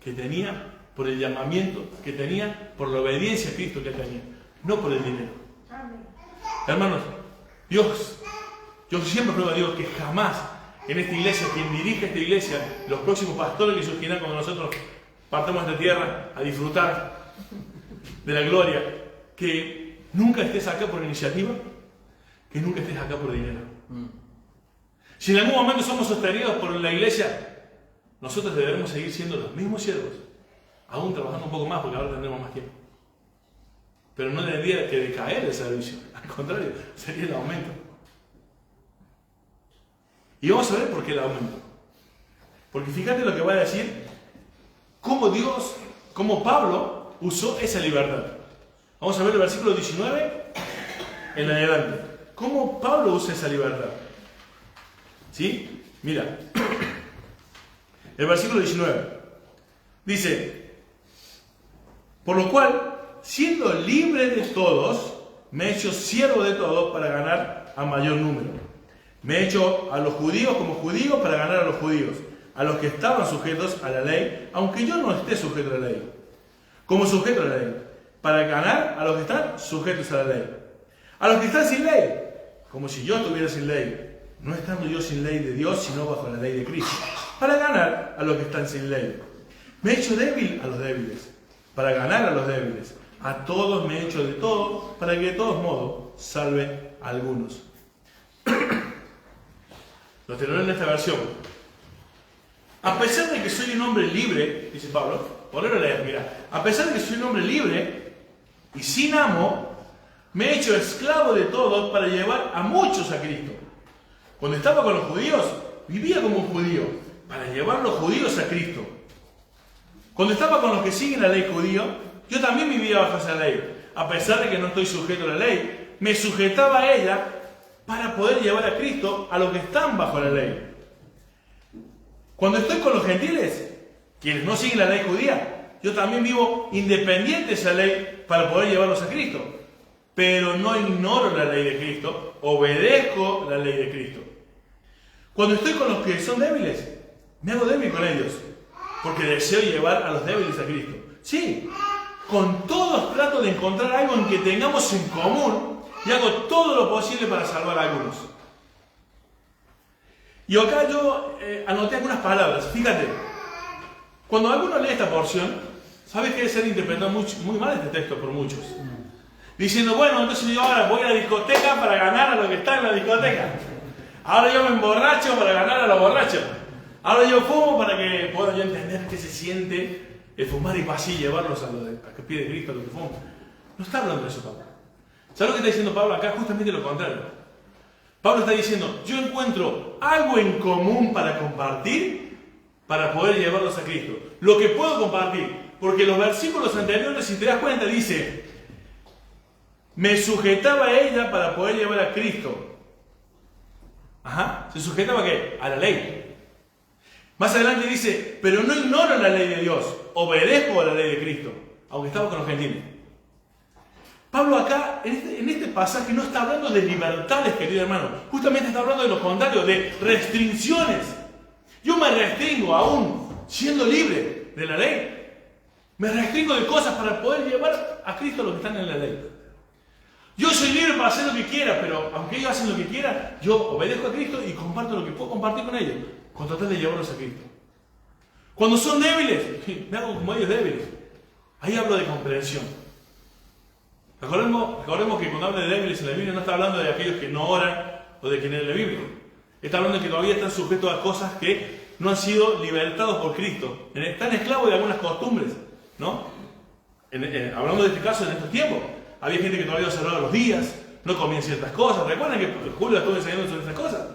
que tenía, por el llamamiento que tenía, por la obediencia a Cristo que tenía, no por el dinero. Amén. Hermanos, Dios, yo siempre pruebo a Dios que jamás en esta iglesia, quien dirige esta iglesia, los próximos pastores que surgirán cuando nosotros partamos de esta tierra a disfrutar de la gloria, que nunca estés acá por iniciativa, que nunca estés acá por dinero. Si en algún momento somos sostenidos por la iglesia, nosotros deberemos seguir siendo los mismos siervos, aún trabajando un poco más porque ahora tendremos más tiempo. Pero no tendría que decaer el servicio, al contrario, sería el aumento. Y vamos a ver por qué el aumento. Porque fíjate lo que va a decir, cómo Pablo usó esa libertad. Vamos a ver el versículo 19 en adelante. ¿Cómo Pablo usa esa libertad? ¿Sí? Mira. El versículo 19. Dice, por lo cual, siendo libre de todos, me he hecho siervo de todos para ganar a mayor número. Me he hecho a los judíos como judíos para ganar a los judíos, a los que estaban sujetos a la ley, aunque yo no esté sujeto a la ley, como sujeto a la ley, para ganar a los que están sujetos a la ley. A los que están sin ley, como si yo estuviera sin ley, no estando yo sin ley de Dios, sino bajo la ley de Cristo, para ganar a los que están sin ley. Me he hecho débil a los débiles, para ganar a los débiles. A todos me he hecho de todo, para que de todos modos salve a algunos. Lo tenemos en esta versión. A pesar de que soy un hombre libre, dice Pablo, ponelo a leer, mira. A pesar de que soy un hombre libre y sin amo, me he hecho esclavo de todos para llevar a muchos a Cristo. Cuando estaba con los judíos, vivía como un judío, para llevar a los judíos a Cristo. Cuando estaba con los que siguen la ley judía, yo también vivía bajo esa ley. A pesar de que no estoy sujeto a la ley, me sujetaba a ella para poder llevar a Cristo a los que están bajo la ley. Cuando estoy con los gentiles, quienes no siguen la ley judía, yo también vivo independiente de esa ley para poder llevarlos a Cristo. Pero no ignoro la ley de Cristo, obedezco la ley de Cristo. Cuando estoy con los que son débiles, me hago débil con ellos, porque deseo llevar a los débiles a Cristo. Sí, con todos trato de encontrar algo en que tengamos en común y hago todo lo posible para salvar a algunos. Y acá yo anoté algunas palabras. Fíjate, cuando alguno lee esta porción, sabes que debe ser interpretado muy mal este texto por muchos. Diciendo, bueno, entonces yo ahora voy a la discoteca para ganar a los que están en la discoteca. Ahora yo me emborracho para ganar a los borrachos. Ahora yo fumo para que pueda yo entender qué se siente el fumar y así llevarlos a que pide Cristo a los que fuman. No está hablando de eso Pablo. ¿Sabes lo que está diciendo Pablo acá? Justamente lo contrario. Pablo está diciendo, yo encuentro algo en común para compartir, para poder llevarlos a Cristo. Lo que puedo compartir, porque los versículos anteriores, si te das cuenta, dice, me sujetaba a ella para poder llevar a Cristo. Ajá, ¿se sujetaba a qué? A la ley. Más adelante dice, pero no ignoro la ley de Dios, obedezco a la ley de Cristo, aunque estaba con los gentiles. Pablo acá, en este pasaje, no está hablando de libertades, querido hermano. Justamente está hablando de lo contrario, de restricciones. Yo me restringo aún siendo libre de la ley, me restringo de cosas para poder llevar a Cristo a los que están en la ley. Yo soy libre para hacer lo que quiera, pero aunque ellos hacen lo que quieran, yo obedezco a Cristo y comparto lo que puedo compartir con ellos, con tratar de llevarlos a Cristo. Cuando son débiles, me hago como ellos débiles. Ahí hablo de comprensión. Recordemos que cuando habla de débiles en la Biblia no está hablando de aquellos que no oran o de que leen la Biblia. Está hablando de que todavía están sujetos a cosas que no han sido libertados por Cristo. Están esclavos de algunas costumbres, ¿no? Hablando de este caso en estos tiempos. Había gente que todavía observaba los días, no comían ciertas cosas. ¿Recuerdan que Julio estuvo enseñando sobre estas cosas?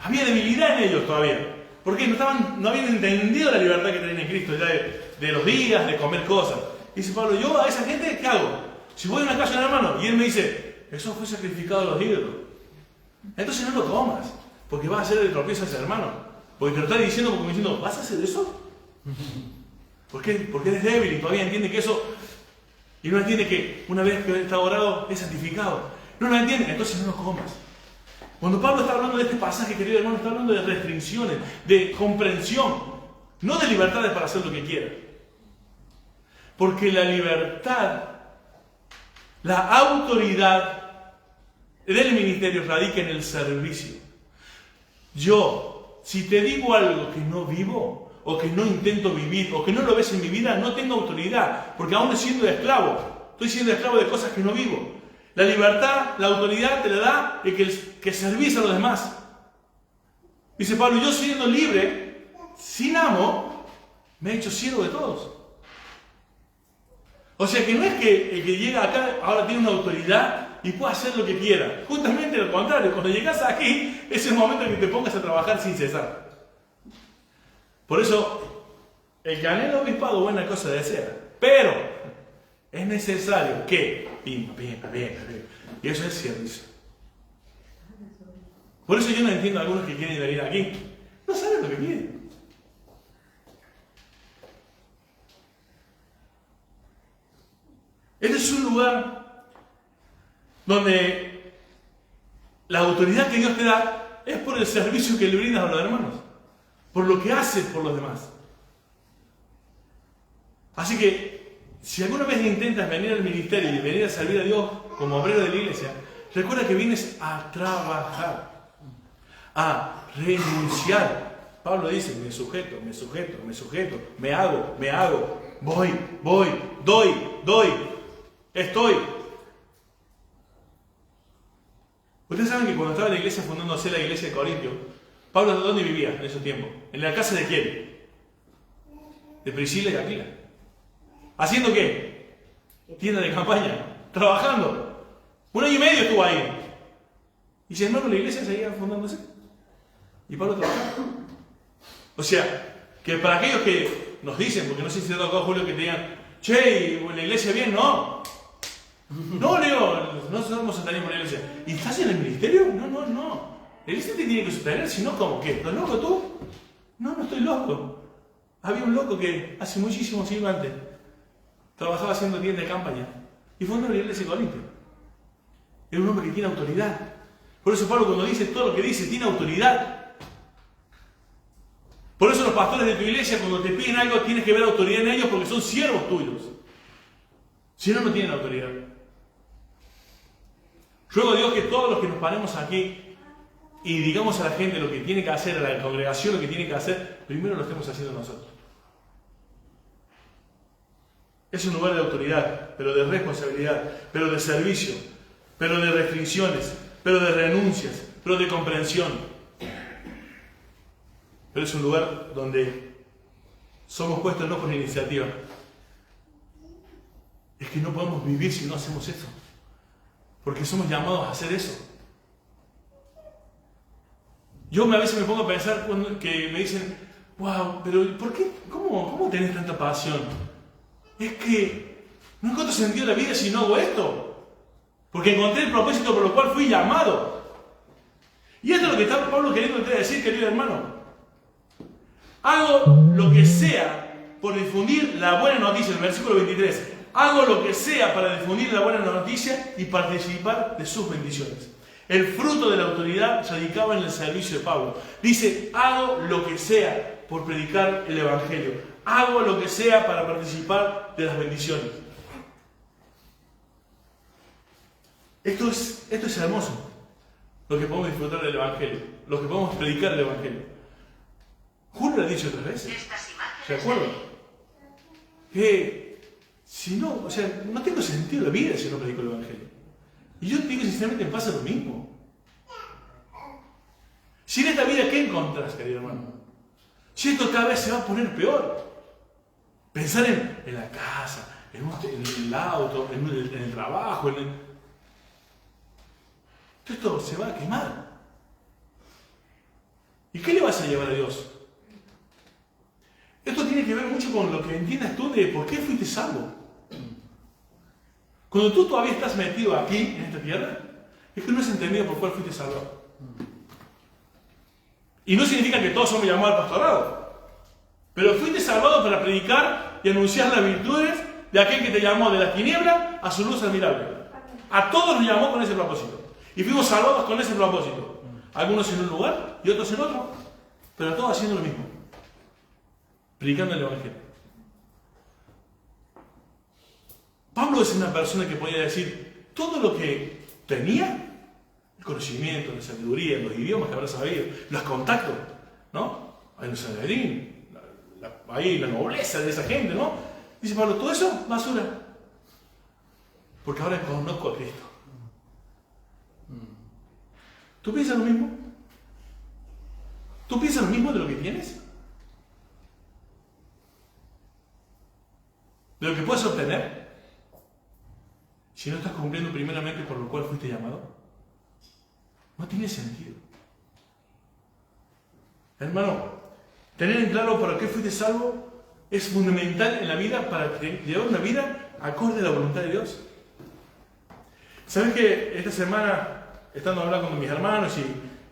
Había debilidad en ellos todavía. Porque no habían entendido la libertad que tenían en Cristo, ya de los días, de comer cosas. Y dice Pablo, yo a esa gente, ¿qué hago? Si voy a una casa de un hermano y él me dice, eso fue sacrificado a los ídolos, entonces no lo comas, porque vas a hacer el tropiezo a ese hermano. Porque te lo está diciendo como diciendo, ¿vas a hacer eso? ¿Por qué? Porque eres débil y todavía entiende que eso... Y no entiende que una vez que está orado es santificado. No lo entiende, entonces no lo comas. Cuando Pablo está hablando de este pasaje, querido hermano, está hablando de restricciones, de comprensión, no de libertades para hacer lo que quiera. Porque la libertad, la autoridad del ministerio radica en el servicio. Yo, si te digo algo que no vivo, o que no intento vivir, o que no lo ves en mi vida, no tengo autoridad, porque aún siendo esclavo, estoy siendo esclavo de cosas que no vivo. La libertad, la autoridad te la da el que servís a los demás. Dice Pablo, yo siendo libre, sin amo, me he hecho siervo de todos. O sea que no es que el que llega acá ahora tiene una autoridad y puede hacer lo que quiera. Justamente lo contrario, cuando llegas aquí, es el momento en que te pongas a trabajar sin cesar. Por eso, el que anhela obispado, buena cosa desea. Pero es necesario que y eso es servicio. Por eso yo no entiendo a algunos que quieren venir aquí. No saben lo que quieren. Este es un lugar donde la autoridad que Dios te da es por el servicio que le brindas a los hermanos, por lo que haces por los demás. Así que, si alguna vez intentas venir al ministerio y venir a servir a Dios como obrero de la iglesia, recuerda que vienes a trabajar, a renunciar. Pablo dice, me sujeto, me hago, voy, doy, estoy. Ustedes saben que cuando estaba en la iglesia fundándose la iglesia de Corintio, Pablo, ¿dónde vivía en esos tiempos? ¿En la casa de quién? De Priscila y Aquila. ¿Haciendo qué? Tienda de campaña, trabajando. 1 año y medio estuvo ahí. Y sin embargo la iglesia seguía fundándose. Y Pablo trabajaba. O sea, que para aquellos que nos dicen, porque no sé si te tocó, Julio, que te digan, che, ¿y la iglesia bien? No. No, Leo, no somos satanismo en la iglesia. ¿Y estás en el ministerio? No. La iglesia te tiene que sostener, si no, ¿cómo? ¿Qué? ¿Estás loco tú? No estoy loco. Había un loco que hace muchísimos siglos antes trabajaba haciendo tienda de campaña y fundó la iglesia de Corintio. Era un hombre que tiene autoridad. Por eso Pablo, cuando dice todo lo que dice, tiene autoridad. Por eso los pastores de tu iglesia, cuando te piden algo, tienes que ver autoridad en ellos porque son siervos tuyos. Si no, no tienen autoridad. Ruego a Dios que todos los que nos paremos aquí y digamos a la gente lo que tiene que hacer, a la congregación lo que tiene que hacer, primero lo estemos haciendo nosotros. Es un lugar de autoridad, pero de responsabilidad, pero de servicio, pero de restricciones, pero de renuncias, pero de comprensión. Pero es un lugar donde somos puestos no por iniciativa. Es que no podemos vivir si no hacemos eso. Porque somos llamados a hacer eso. Yo a veces me pongo a pensar que me dicen, wow, pero ¿por qué? ¿Cómo tenés tanta pasión? Es que no encuentro sentido en la vida si no hago esto. Porque encontré el propósito por lo cual fui llamado. Y esto es lo que está Pablo queriendo decir, querido hermano. Hago lo que sea por difundir la buena noticia, el versículo 23. Hago lo que sea para difundir la buena noticia y participar de sus bendiciones. El fruto de la autoridad radicaba en el servicio de Pablo. Dice, hago lo que sea por predicar el Evangelio. Hago lo que sea para participar de las bendiciones. Esto es hermoso. Lo que podemos disfrutar del Evangelio. Lo que podemos predicar el Evangelio. Julio lo ha dicho otras veces. ¿Se acuerdan? Que si no, o sea, no tengo sentido la vida si no predico el Evangelio. Y yo te digo sinceramente, me pasa lo mismo. Si en esta vida, ¿qué encontrás, querido hermano? Si esto cada vez se va a poner peor. Pensar en la casa, en el auto, en el trabajo, esto se va a quemar. ¿Y qué le vas a llevar a Dios? Esto tiene que ver mucho con lo que entiendas tú de por qué fuiste salvo. Cuando tú todavía estás metido aquí, en esta tierra, es que no has entendido por cuál fuiste salvado. Y no significa que todos somos llamados al pastorado. Pero fuiste salvado para predicar y anunciar las virtudes de aquel que te llamó de la tiniebla a su luz admirable. A todos nos llamó con ese propósito. Y fuimos salvados con ese propósito. Algunos en un lugar y otros en otro. Pero todos haciendo lo mismo. Predicando el Evangelio. Pablo es una persona que podía decir todo lo que tenía, el conocimiento, la sabiduría, los idiomas que habrá sabido, los contactos, ¿no? Ahí en Sanedrín, ahí la nobleza de esa gente, ¿no? Dice Pablo, todo eso, basura. Porque ahora conozco a Cristo. ¿Tú piensas lo mismo? ¿Tú piensas lo mismo de lo que tienes? ¿De lo que puedes obtener? Si no estás cumpliendo primeramente por lo cual fuiste llamado. No tiene sentido. Hermano, tener en claro para qué fuiste salvo es fundamental en la vida para llevar una vida acorde a la voluntad de Dios. ¿Sabes que esta semana, estando hablando con mis hermanos y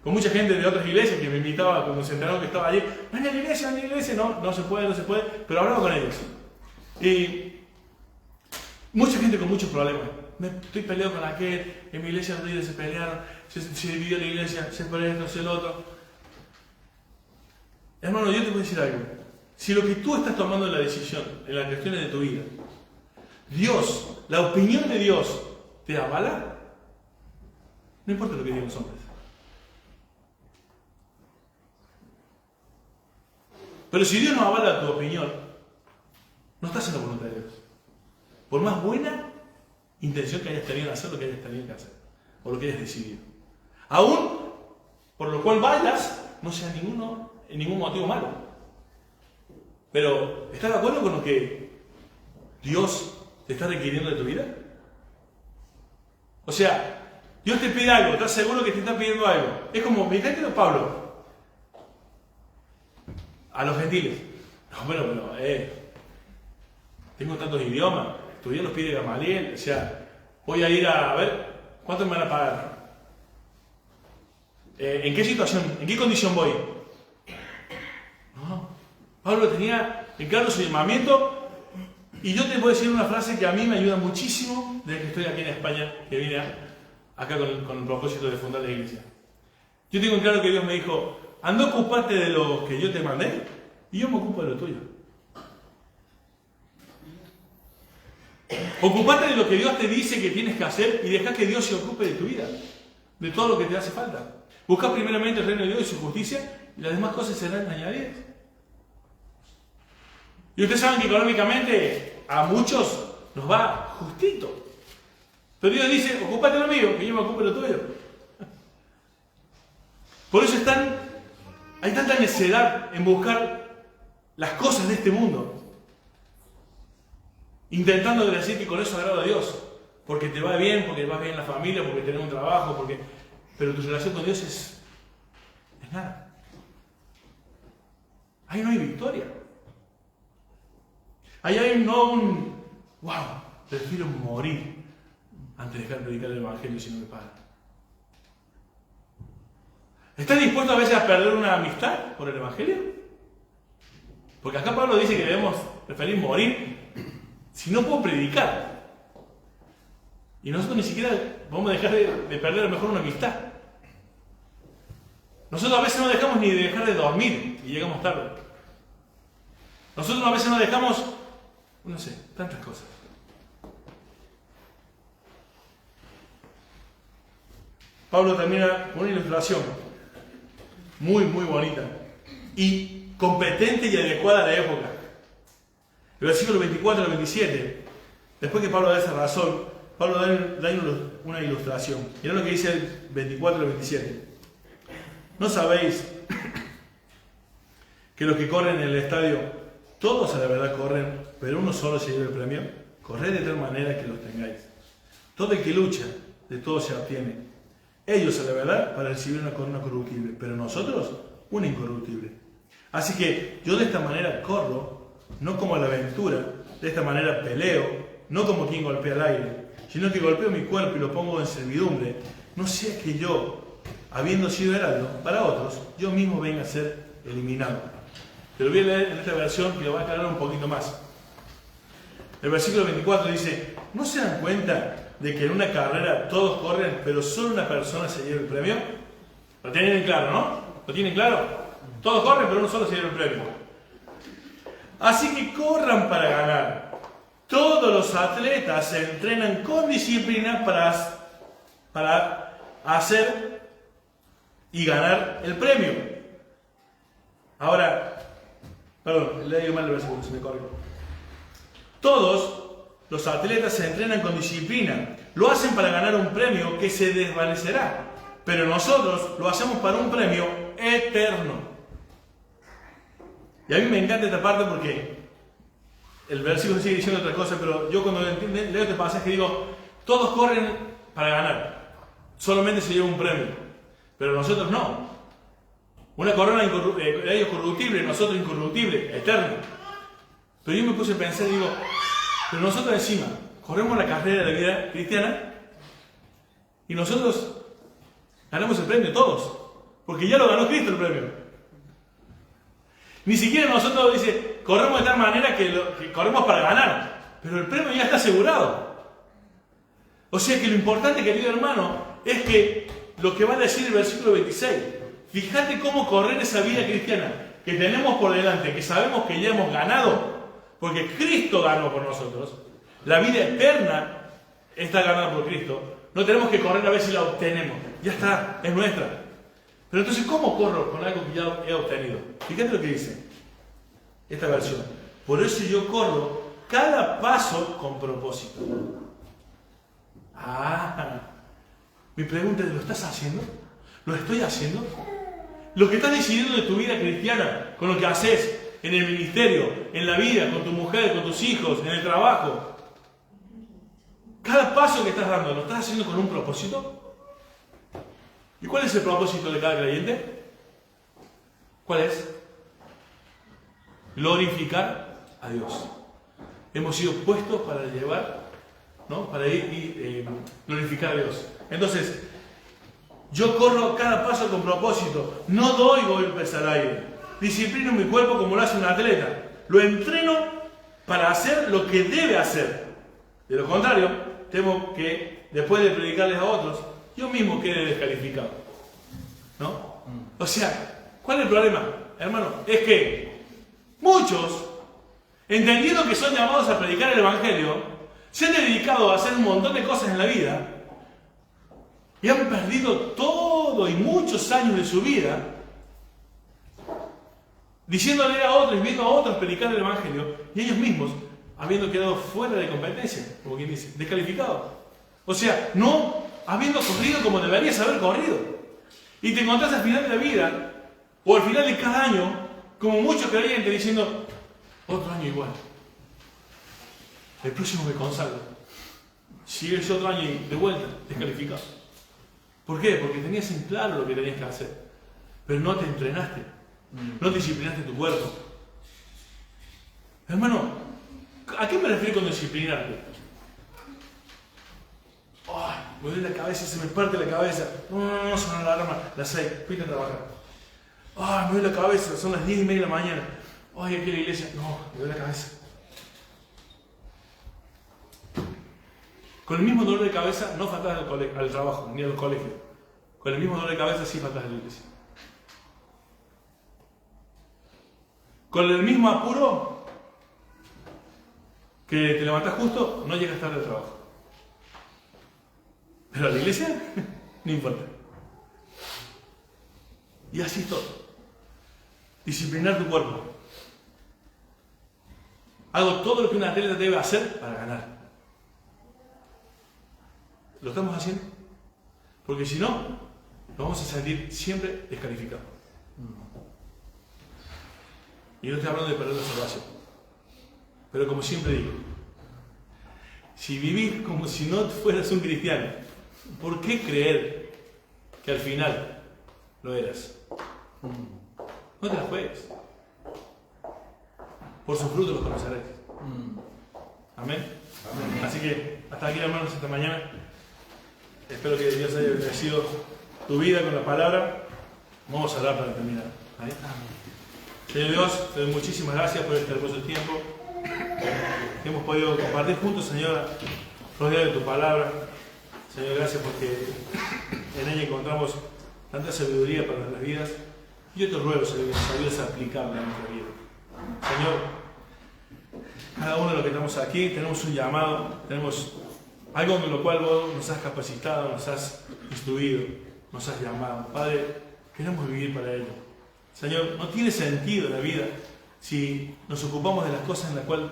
con mucha gente de otras iglesias que me invitaba cuando se enteraron que estaba allí, ven a la iglesia, no se puede, pero hablaba con ellos. Y mucha gente con muchos problemas. Estoy peleado con aquel, en mi iglesia los líderes se pelearon, se dividió la iglesia, se fue esto, se el otro. Hermano, yo te voy a decir algo. Si lo que tú estás tomando la decisión en las cuestiones de tu vida, Dios, la opinión de Dios, te avala, no importa lo que digan los hombres. Pero si Dios no avala tu opinión, no estás en la voluntad de Dios. Por más buena intención que hayas tenido en hacer lo que hayas tenido que hacer, o lo que hayas decidido. Aún por lo cual vayas, no sea ningún motivo malo. Pero, ¿estás de acuerdo con lo que Dios te está requiriendo de tu vida? O sea, Dios te pide algo, ¿estás seguro que te está pidiendo algo? Es como, me está diciendo Pablo a los gentiles. No, pero tengo tantos idiomas, estudié los pies de Gamaliel, o sea, voy a ir a ver cuánto me van a pagar. ¿En qué situación, en qué condición voy? No, Pablo tenía en claro su llamamiento, y yo te voy a decir una frase que a mí me ayuda muchísimo desde que estoy aquí en España, que vine acá con el propósito de fundar la iglesia. Yo tengo en claro que Dios me dijo, anda, ocúpate de lo que yo te mandé y yo me ocupo de lo tuyo. Ocúpate de lo que Dios te dice que tienes que hacer y deja que Dios se ocupe de tu vida, de todo lo que te hace falta. Busca primeramente el reino de Dios y su justicia y las demás cosas serán añadidas. Y ustedes saben que económicamente a muchos nos va justito. Pero Dios dice, ocúpate de lo mío, que yo me ocupe de lo tuyo. Por eso hay tanta necedad en buscar las cosas de este mundo. Intentando decir que con eso agrada a Dios. Porque te va bien, porque vas bien en la familia, porque tenés un trabajo, pero tu relación con Dios es nada. Ahí no hay victoria. Ahí hay wow, prefiero morir antes de dejar de predicar el Evangelio si no me pagan. ¿Estás dispuesto a veces a perder una amistad por el Evangelio? Porque acá Pablo dice que debemos preferir morir si no puedo predicar. Y nosotros ni siquiera podemos dejar de perder a lo mejor una amistad. Nosotros a veces no dejamos ni de dejar de dormir y llegamos tarde. Nosotros a veces no dejamos, no sé, tantas cosas. Pablo termina con una ilustración muy, muy bonita y competente y adecuada a la época. El versículo 24 al 27, después que Pablo da esa razón, Pablo da una ilustración. Mirá lo que dice el 24 al 27. ¿No sabéis que los que corren en el estadio, todos a la verdad corren, pero uno solo se lleva el premio? Corred de tal manera que los tengáis. Todo el que lucha, de todo se obtiene. Ellos a la verdad para recibir una corona corruptible, pero nosotros una incorruptible. Así que yo de esta manera corro, no como a la aventura, de esta manera peleo, no como quien golpea al aire, sino que golpeo mi cuerpo y lo pongo en servidumbre, no sea que yo, habiendo sido heraldo para otros, yo mismo venga a ser eliminado. Pero voy a leer en esta versión que lo va a aclarar un poquito más. El versículo 24 dice, ¿no se dan cuenta de que en una carrera todos corren, pero solo una persona se lleva el premio? Lo tienen claro, ¿no? ¿Lo tienen claro? Todos corren, pero uno solo se lleva el premio. Así que corran para ganar. Todos los atletas se entrenan con disciplina para hacer y ganar el premio. Ahora, perdón, leí mal el versículo, se me corrió. Todos los atletas se entrenan con disciplina. Lo hacen para ganar un premio que se desvanecerá. Pero nosotros lo hacemos para un premio eterno. Y a mí me encanta esta parte porque el versículo sigue diciendo otra cosa, pero yo cuando leo este pasaje digo, todos corren para ganar. Solamente se lleva un premio. Pero nosotros no. Una corona ellos corruptible, nosotros incorruptible, eterno. Pero yo me puse a pensar y digo, pero nosotros encima corremos la carrera de la vida cristiana y nosotros ganamos el premio todos, porque ya lo ganó Cristo el premio. Ni siquiera nosotros dice, corremos de tal manera que corremos para ganar, pero el premio ya está asegurado. O sea que lo importante, querido hermano, es que lo que va a decir el versículo 26, fíjate cómo correr esa vida cristiana que tenemos por delante, que sabemos que ya hemos ganado, porque Cristo ganó por nosotros. La vida eterna está ganada por Cristo. No tenemos que correr a ver si la obtenemos. Ya está, es nuestra. Pero entonces, ¿cómo corro con algo que ya he obtenido? Fíjate lo que dice esta versión. Por eso yo corro cada paso con propósito. Mi pregunta es, ¿lo estás haciendo? ¿Lo estoy haciendo? Lo que estás decidiendo de tu vida cristiana, con lo que haces en el ministerio, en la vida, con tu mujer, con tus hijos, en el trabajo. Cada paso que estás dando, ¿lo estás haciendo con un propósito? ¿Y cuál es el propósito de cada creyente? ¿Cuál es? Glorificar a Dios. Hemos sido puestos para llevar, ¿no? Para ir y glorificar a Dios. Entonces, yo corro cada paso con propósito. No doy golpes al aire. Disciplino mi cuerpo como lo hace un atleta. Lo entreno para hacer lo que debe hacer. De lo contrario, temo que después de predicarles a otros, yo mismo quede descalificado. ¿No? O sea, ¿cuál es el problema, hermano? Es que muchos, entendiendo que son llamados a predicar el Evangelio, se han dedicado a hacer un montón de cosas en la vida y han perdido todo y muchos años de su vida diciéndole a otros y viendo a otros predicar el Evangelio, y ellos mismos habiendo quedado fuera de competencia, como quien dice, descalificados. O sea, no habiendo corrido como deberías haber corrido. Y te encontrás al final de la vida, o al final de cada año, como muchos creyentes diciendo, otro año igual. El próximo me consagro. Sigue ese otro año y de vuelta, descalificado. ¿Por qué? Porque tenías en claro lo que tenías que hacer, pero no te entrenaste. No disciplinaste tu cuerpo. Hermano, ¿a qué me refiero con disciplinarte? Ay, me duele la cabeza, se me parte la cabeza. No, sonó la alarma, las 6, fuiste a trabajar. Ay, me duele la cabeza, son las 10:30 de la mañana. Ay, aquí en la iglesia. No, me duele la cabeza. Con el mismo dolor de cabeza no faltas al trabajo, ni al colegio. Con el mismo dolor de cabeza sí faltas a la iglesia. Con el mismo apuro que te levantás justo, no llegas tarde al trabajo. Pero a la iglesia, no importa. Y así es todo. Disciplinar tu cuerpo. Hago todo lo que un atleta debe hacer para ganar. ¿Lo estamos haciendo? Porque si no, nos vamos a sentir siempre descalificados. Y no estoy hablando de perder la salvación. Pero como siempre digo, si vivís como si no fueras un cristiano, ¿por qué creer que al final lo eras? No te la juegues. Por sus frutos los conoceréis. Amén. Amén. Así que hasta aquí, hermanos, esta mañana. Espero que Dios haya bendecido tu vida con la palabra. Vamos a orar para terminar. ¿Ahí? Señor Dios, te doy muchísimas gracias por este hermoso tiempo que hemos podido compartir juntos, Señor, rodeado de tu palabra. Señor, gracias porque en ella encontramos tanta sabiduría para nuestras vidas. Y yo te ruego, Señor, que nos ayudes a aplicarla en nuestra vida. Señor, cada uno de los que estamos aquí tenemos un llamado, tenemos algo con lo cual vos nos has capacitado, nos has instruido, nos has llamado. Padre, queremos vivir para ello. Señor, no tiene sentido la vida si nos ocupamos de las cosas en las cuales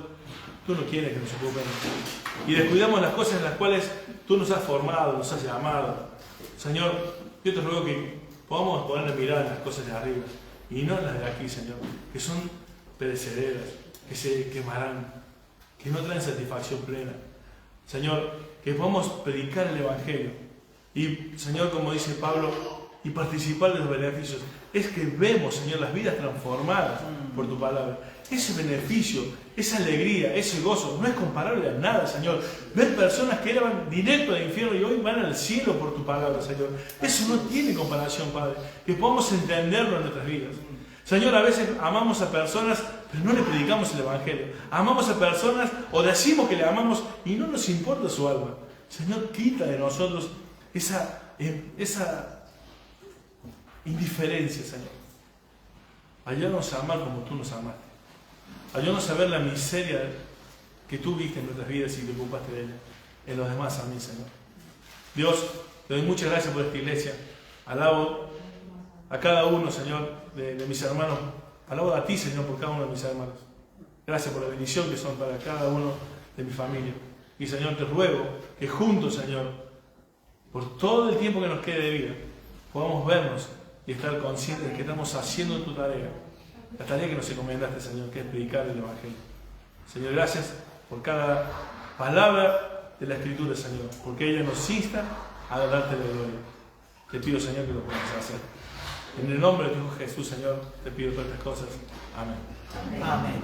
tú no quieres que nos ocupemos. Y descuidamos las cosas en las cuales tú nos has formado, nos has llamado. Señor, yo te ruego que podamos poner mirar en las cosas de arriba y no en las de aquí, Señor, que son perecederas, que se quemarán, que no traen satisfacción plena. Señor, que podamos predicar el Evangelio y, Señor, como dice Pablo, y participar de los beneficios. Es que vemos, Señor, las vidas transformadas por tu palabra. Ese beneficio, esa alegría, ese gozo, no es comparable a nada, Señor. Ver personas que eran directo al infierno y hoy van al cielo por tu palabra, Señor. Eso no tiene comparación, Padre. Que podamos entenderlo en nuestras vidas. Señor, a veces amamos a personas, pero no le predicamos el Evangelio. Amamos a personas o decimos que le amamos y no nos importa su alma. Señor, quita de nosotros esa indiferencia, Señor. Ayúdanos a amar como tú nos amaste. Ayúdanos a ver la miseria que tú viste en nuestras vidas y te ocupaste de ella en los demás a mí, Señor. Dios, te doy muchas gracias por esta iglesia. Alabo a cada uno, Señor, de mis hermanos. Alabo a ti, Señor, por cada uno de mis hermanos. Gracias por la bendición que son para cada uno de mi familia. Y, Señor, te ruego que juntos, Señor, por todo el tiempo que nos quede de vida, podamos vernos y estar conscientes de que estamos haciendo tu tarea, la tarea que nos encomendaste, Señor, que es predicar el Evangelio. Señor, gracias por cada palabra de la Escritura, Señor, porque ella nos insta a darte la gloria. Te pido, Señor, que lo puedas hacer. En el nombre de tu Hijo Jesús, Señor, te pido todas estas cosas. Amén. Amén.